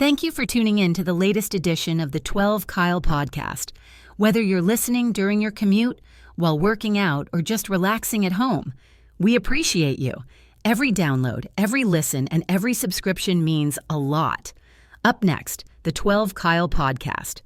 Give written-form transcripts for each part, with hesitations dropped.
Thank you for tuning in to the latest edition of the 12 Kyle podcast. Whether you're listening during your commute, while working out, or just relaxing at home, we appreciate you. Every download, every listen, and every subscription means a lot. Up next, the 12 Kyle podcast.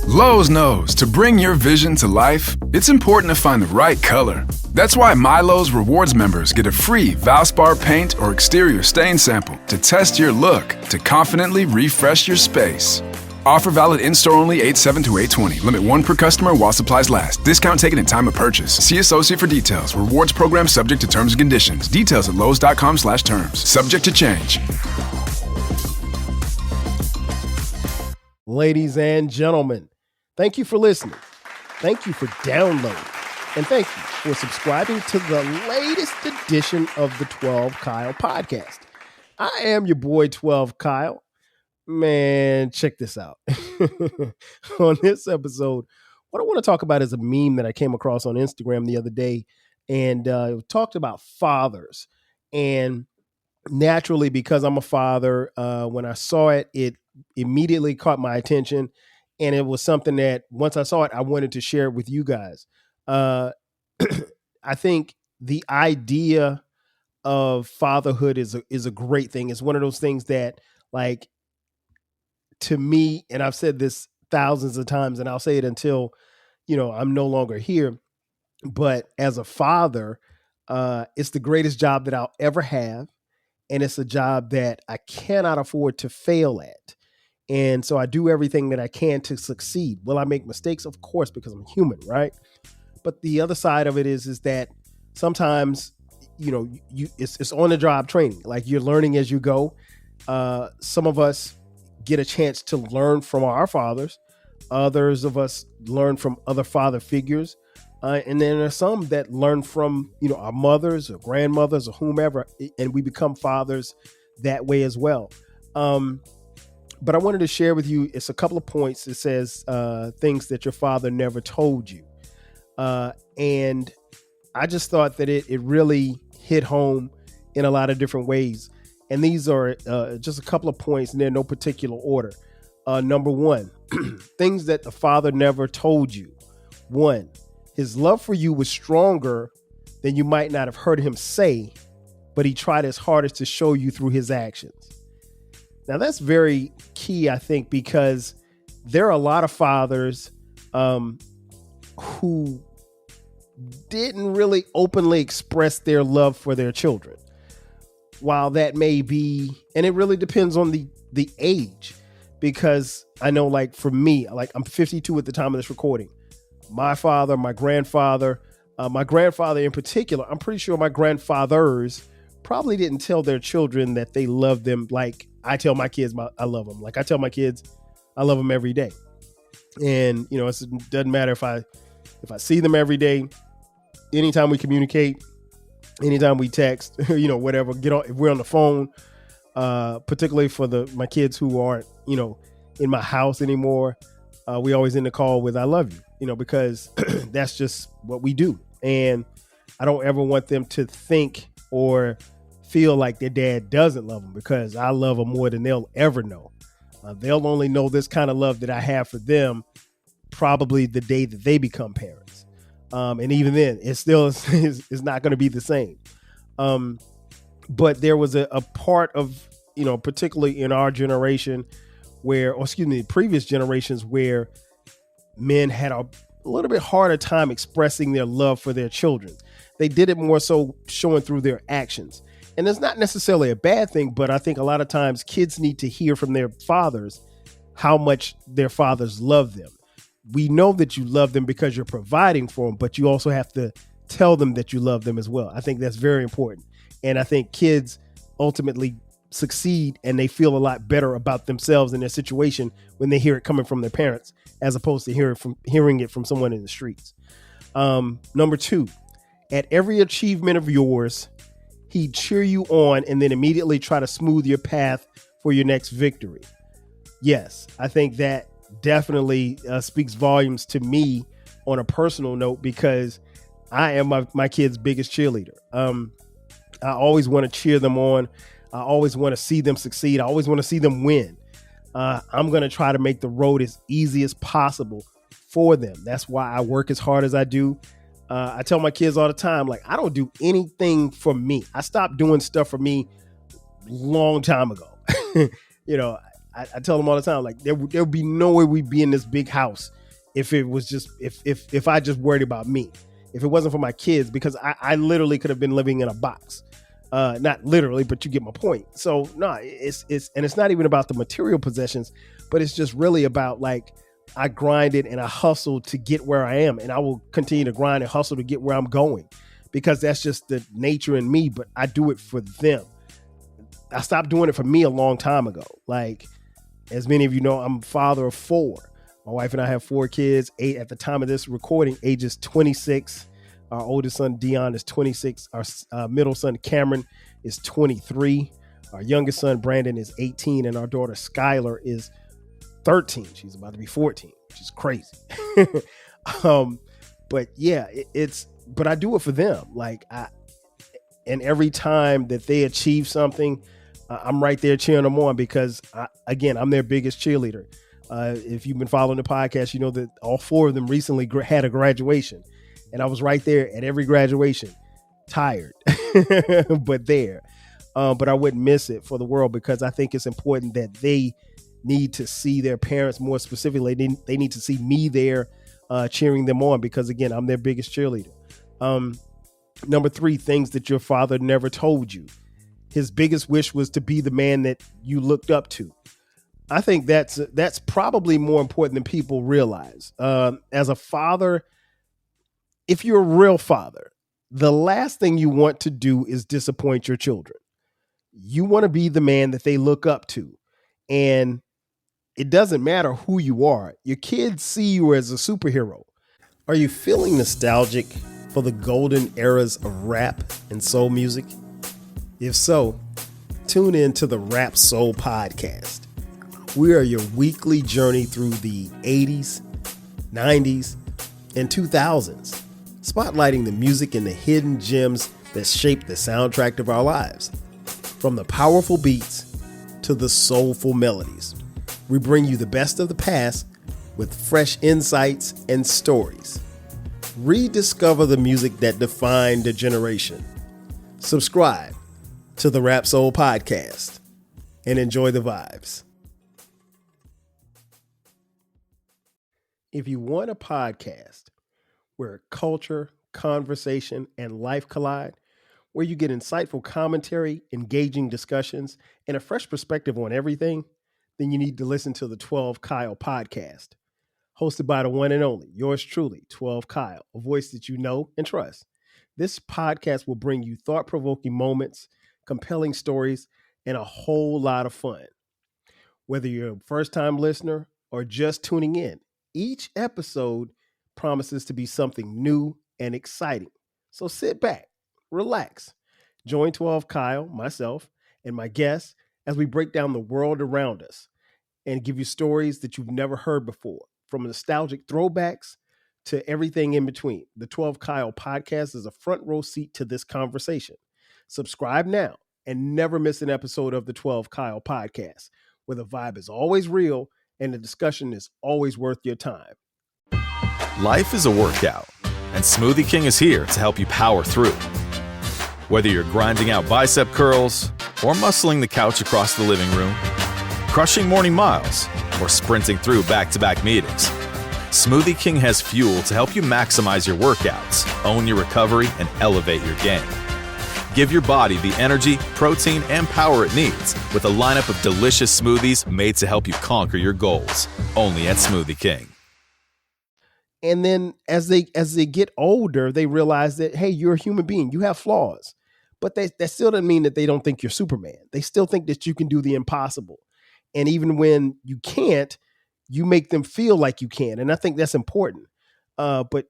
Lowe's knows to bring your vision to life, it's important to find the right color. That's why MyLowe's Rewards members get a free Valspar paint or exterior stain sample to test your look to confidently refresh your space. Offer valid in-store only 8/7 to 8/20. Limit 1 per customer while supplies last. Discount taken in time of purchase. See associate for details. Rewards program subject to terms and conditions. Details at lowes.com/terms. Subject to change. Ladies and gentlemen, thank you for listening. Thank you for downloading. And thank you for subscribing to the latest edition of the 12 Kyle podcast. I am your boy 12 Kyle. Man, check this out. On this episode, what I want to talk about is a meme that I came across on Instagram the other day, and it talked about fathers. And naturally, because I'm a father, when I saw it, it immediately caught my attention. And it was something that once I saw it, I wanted to share it with you guys. I think the idea of fatherhood is a great thing. It's one of those things that, like, to me, and I've said this thousands of times, and I'll say it until, I'm no longer here. But as a father, it's the greatest job that I'll ever have. And it's a job that I cannot afford to fail at. And so I do everything that I can to succeed. Will I make mistakes? Of course, because I'm human, right? But the other side of it is that sometimes, it's on the job training. Like, you're learning as you go. Some of us get a chance to learn from our fathers. Others of us learn from other father figures. And then there's some that learn from, our mothers or grandmothers or whomever, and we become fathers that way as well. But I wanted to share with you, it's a couple of points. It says things that your father never told you. And I just thought that it really hit home in a lot of different ways. And these are just a couple of points, and they're in no particular order. Number one, things that the father never told you. One, his love for you was stronger than you might not have heard him say, but he tried his hardest to show you through his actions. Now, that's very key, I think, because there are a lot of fathers who didn't really openly express their love for their children. While that may be, and it really depends on the age, because I know, like, for me, like, I'm 52 at the time of this recording. My father, my grandfather in particular, I'm pretty sure my grandfathers probably didn't tell their children that they loved them like I tell my kids I love them. Like, I tell my kids I love them every day. And, it doesn't matter if I see them every day, anytime we communicate, anytime we text, whatever, if we're on the phone, particularly for my kids who aren't, in my house anymore, we always end the call with, I love you, because that's just what we do. And I don't ever want them to think or feel like their dad doesn't love them, because I love them more than they'll ever know. They'll only know this kind of love that I have for them probably the day that they become parents. And even then, it still is not going to be the same. But there was a part of, particularly in our generation previous generations, where men had a little bit harder time expressing their love for their children. They did it more so showing through their actions. And it's not necessarily a bad thing, but I think a lot of times kids need to hear from their fathers how much their fathers love them. We know that you love them because you're providing for them, but you also have to tell them that you love them as well. I think that's very important. And I think kids ultimately succeed, and they feel a lot better about themselves and their situation when they hear it coming from their parents, as opposed to hearing it from someone in the streets. Number two, at every achievement of yours, he'd cheer you on and then immediately try to smooth your path for your next victory. Yes, I think that definitely speaks volumes to me on a personal note, because I am my kids' biggest cheerleader. I always want to cheer them on. I always want to see them succeed. I always want to see them win. I'm going to try to make the road as easy as possible for them. That's why I work as hard as I do. I tell my kids all the time, like, I don't do anything for me. I stopped doing stuff for me long time ago. You know, I tell them all the time, like, there would be no way we'd be in this big house if it was just, if I just worried about me, if it wasn't for my kids, because I literally could have been living in a box. Not literally, but you get my point. So no, it's not even about the material possessions, but it's just really about, like, I grinded and I hustled to get where I am, and I will continue to grind and hustle to get where I'm going, because that's just the nature in me, but I do it for them. I stopped doing it for me a long time ago. Like, as many of you know, I'm a father of 4. My wife and I have 4 kids, 8 at the time of this recording, ages 26. Our oldest son, Dion, is 26. Our middle son, Cameron, is 23. Our youngest son, Brandon, is 18. And our daughter, Skylar, is 13. She's about to be 14, which is crazy. But yeah, but I do it for them. Like, and every time that they achieve something, I'm right there cheering them on, because I'm their biggest cheerleader. If you've been following the podcast, you know that all 4 of them recently had a graduation, and I was right there at every graduation, tired, but there. But I wouldn't miss it for the world, because I think it's important that they need to see their parents, more specifically. They need to see me there cheering them on, because again, I'm their biggest cheerleader. Number 3, things that your father never told you. His biggest wish was to be the man that you looked up to. I think that's probably more important than people realize. As a father, if you're a real father, the last thing you want to do is disappoint your children. You want to be the man that they look up to. And it doesn't matter who you are. Your kids see you as a superhero. Are you feeling nostalgic for the golden eras of rap and soul music? If so, tune in to the Rap Soul Podcast. We are your weekly journey through the 80s, 90s, and 2000s, spotlighting the music and the hidden gems that shaped the soundtrack of our lives. From the powerful beats to the soulful melodies, we bring you the best of the past with fresh insights and stories. Rediscover the music that defined a generation. Subscribe to the Rap Soul Podcast and enjoy the vibes. If you want a podcast where culture, conversation, and life collide, where you get insightful commentary, engaging discussions, and a fresh perspective on everything, then you need to listen to the 12 Kyle podcast. Hosted by the one and only, yours truly, 12 Kyle, a voice that you know and trust. This podcast will bring you thought-provoking moments, compelling stories, and a whole lot of fun. Whether you're a first-time listener or just tuning in, each episode promises to be something new and exciting. So sit back, relax, join 12 Kyle, myself, and my guests as we break down the world around us and give you stories that you've never heard before, from nostalgic throwbacks to everything in between. The 12 Kyle podcast is a front row seat to this conversation. Subscribe now and never miss an episode of the 12 Kyle podcast, where the vibe is always real and the discussion is always worth your time. Life is a workout, and Smoothie King is here to help you power through. Whether you're grinding out bicep curls or muscling the couch across the living room, crushing morning miles, or sprinting through back-to-back meetings, Smoothie King has fuel to help you maximize your workouts, own your recovery, and elevate your game. Give your body the energy, protein, and power it needs with a lineup of delicious smoothies made to help you conquer your goals. Only at Smoothie King. And then as they get older, they realize that, hey, you're a human being. You have flaws. But that still doesn't mean that they don't think you're Superman. They still think that you can do the impossible. And even when you can't, you make them feel like you can. And I think that's important. But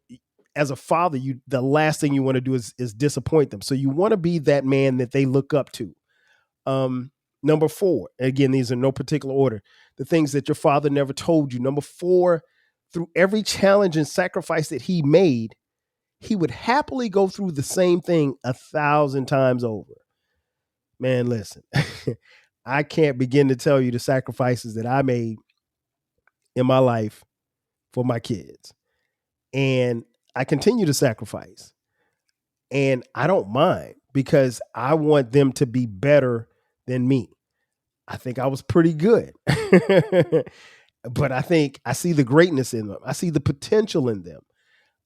as a father, the last thing you want to do is disappoint them. So you want to be that man that they look up to. Number 4, again, these are no particular order, the things that your father never told you. Number 4, through every challenge and sacrifice that he made, he would happily go through the same thing 1,000 times over. Man, listen, I can't begin to tell you the sacrifices that I made in my life for my kids. And I continue to sacrifice. And I don't mind because I want them to be better than me. I think I was pretty good. But I think I see the greatness in them. I see the potential in them.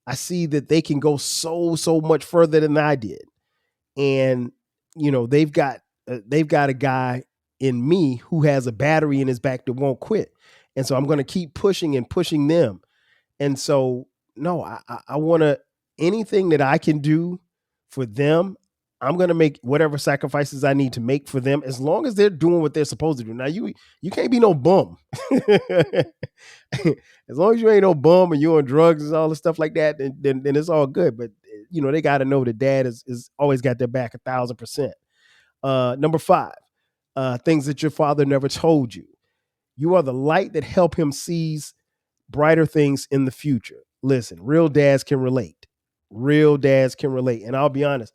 I see that they can go so much further than I did. And they've got a guy in me who has a battery in his back that won't quit. And so I'm going to keep pushing and pushing them. And so, no, I want to, anything that I can do for them, I'm going to make whatever sacrifices I need to make for them, as long as they're doing what they're supposed to do. Now, you can't be no bum. As long as you ain't no bum and you're on drugs and all the stuff like that, then it's all good. But, they got to know that dad is always got their back 1,000%. Number 5, things that your father never told you. You are the light that help him seize brighter things in the future. Listen, real dads can relate. Real dads can relate. And I'll be honest,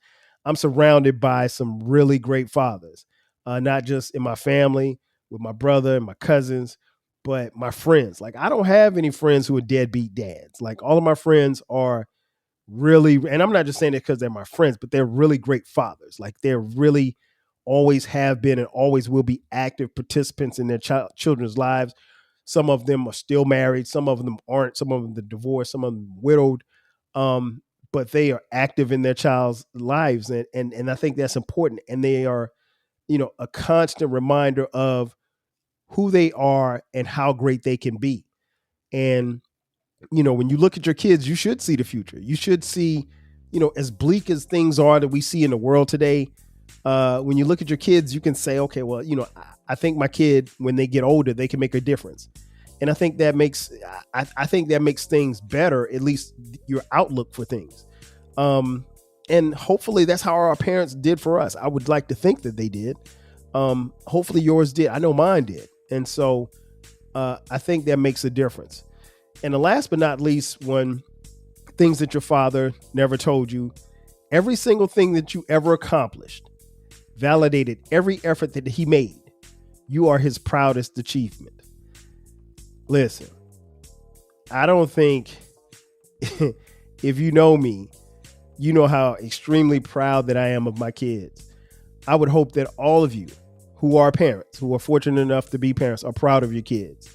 I'm surrounded by some really great fathers, not just in my family, with my brother and my cousins, but my friends. Like, I don't have any friends who are deadbeat dads. Like, all of my friends are really, and I'm not just saying it because they're my friends, but they're really great fathers. Like, they're really always have been and always will be active participants in their children's lives. Some of them are still married. Some of them aren't. Some of them are divorced. Some of them widowed. But they are active in their child's lives. And I think that's important. And they are, a constant reminder of who they are and how great they can be. And, when you look at your kids, you should see the future. You should see, as bleak as things are that we see in the world today, when you look at your kids, you can say, okay, well, I think my kid, when they get older, they can make a difference. And I think that makes things better, at least your outlook for things. And hopefully that's how our parents did for us. I would like to think that they did. Hopefully yours did. I know mine did. And so I think that makes a difference. And the last but not least, when things that your father never told you, every single thing that you ever accomplished validated every effort that he made. You are his proudest achievement. Listen, I don't think if you know me, you know how extremely proud that I am of my kids. I would hope that all of you who are parents, who are fortunate enough to be parents, are proud of your kids.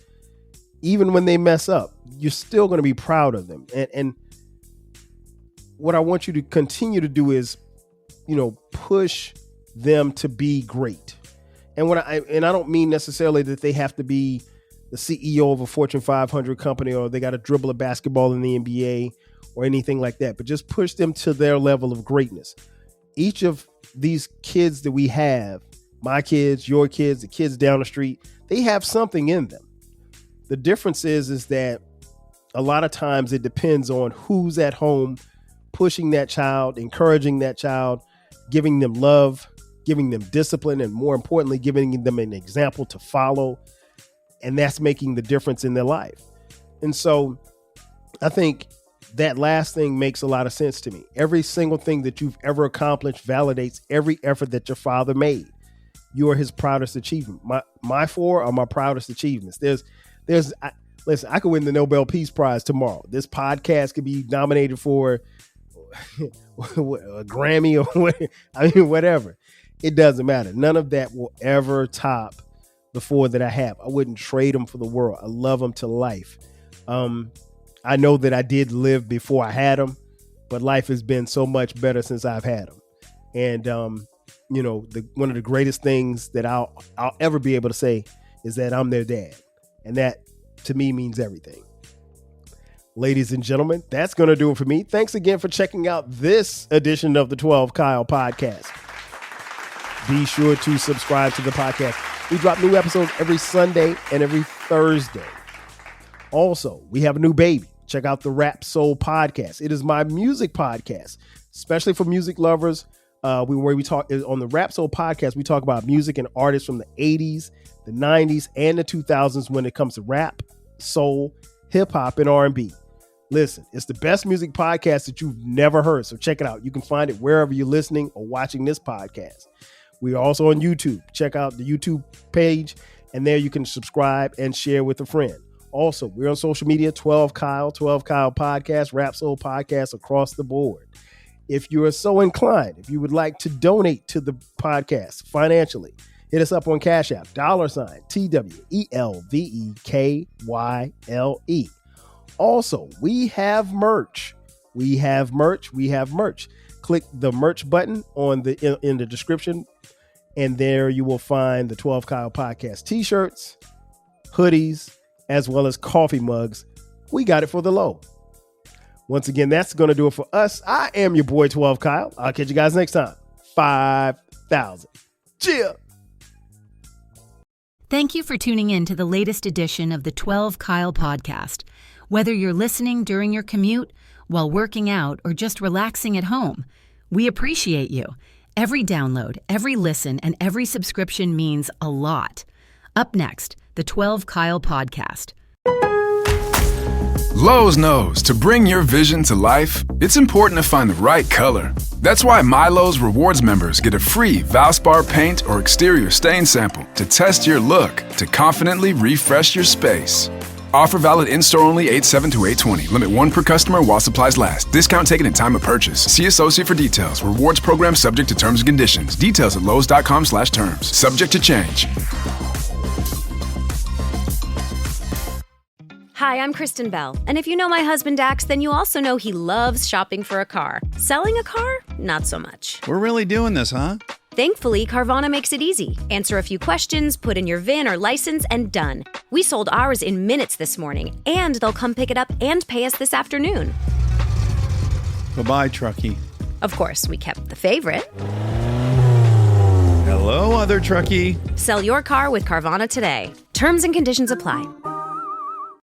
Even when they mess up, you're still going to be proud of them. And what I want you to continue to do is, push them to be great. And I don't mean necessarily that they have to be the CEO of a Fortune 500 company, or they got to dribble a basketball in the NBA or anything like that, but just push them to their level of greatness. Each of these kids that we have, my kids, your kids, the kids down the street, they have something in them. The difference is that a lot of times it depends on who's at home, pushing that child, encouraging that child, giving them love, giving them discipline, and more importantly, giving them an example to follow. And that's making the difference in their life. And so I think that last thing makes a lot of sense to me. Every single thing that you've ever accomplished validates every effort that your father made. You are his proudest achievement. My 4 are my proudest achievements. Listen, I could win the Nobel Peace Prize tomorrow. This podcast could be nominated for a Grammy or whatever. It doesn't matter. None of that will ever top the 4 that I have. I wouldn't trade them for the world. I love them to life. I know that I did live before I had them, but life has been so much better since I've had them. And, one of the greatest things that I'll ever be able to say is that I'm their dad. And that to me means everything. Ladies and gentlemen, that's going to do it for me. Thanks again for checking out this edition of the 12 Kyle podcast. Be sure to subscribe to the podcast. We drop new episodes every Sunday and every Thursday. Also, we have a new baby. Check out the Rap Soul podcast. It is my music podcast, especially for music lovers. Where we talk on the Rap Soul podcast, we talk about music and artists from the 80s, the 90s, and the 2000s when it comes to rap, soul, hip hop, and R&B. Listen, it's the best music podcast that you've never heard, so check it out. You can find it wherever you're listening or watching this podcast. We are also on YouTube. Check out the YouTube page, and there you can subscribe and share with a friend. Also, we're on social media, 12 Kyle Podcast, Rap Soul Podcast across the board. If you are so inclined, if you would like to donate to the podcast financially, hit us up on Cash App, $TWELVEKYLE. Also, we have merch. We have merch. Click the merch button on in the description, and there you will find the 12 Kyle Podcast t-shirts, hoodies, as well as coffee mugs. We got it for the low. Once again, that's going to do it for us. I am your boy, 12 Kyle. I'll catch you guys next time. 5,000. Cheer. Thank you for tuning in to the latest edition of the 12 Kyle Podcast. Whether you're listening during your commute, while working out, or just relaxing at home, we appreciate you. Every download, every listen, and every subscription means a lot. Up next, the 12 Kyle Podcast. Lowe's knows to bring your vision to life, it's important to find the right color. That's why Milo's Rewards members get a free Valspar paint or exterior stain sample to test your look to confidently refresh your space. Offer valid in-store only 8/7 to 8/20. Limit 1 per customer while supplies last. Discount taken at time of purchase. See associate for details. Rewards program subject to terms and conditions. Details at lowes.com/terms. Subject to change. Hi, I'm Kristen Bell, and if you know my husband Dax, then you also know he loves shopping for a car. Selling a car? Not so much. We're really doing this, huh? Thankfully, Carvana makes it easy. Answer a few questions, put in your VIN or license, and done. We sold ours in minutes this morning, and they'll come pick it up and pay us this afternoon. Bye-bye, truckie. Of course, we kept the favorite. Hello, other truckie. Sell your car with Carvana today. Terms and conditions apply.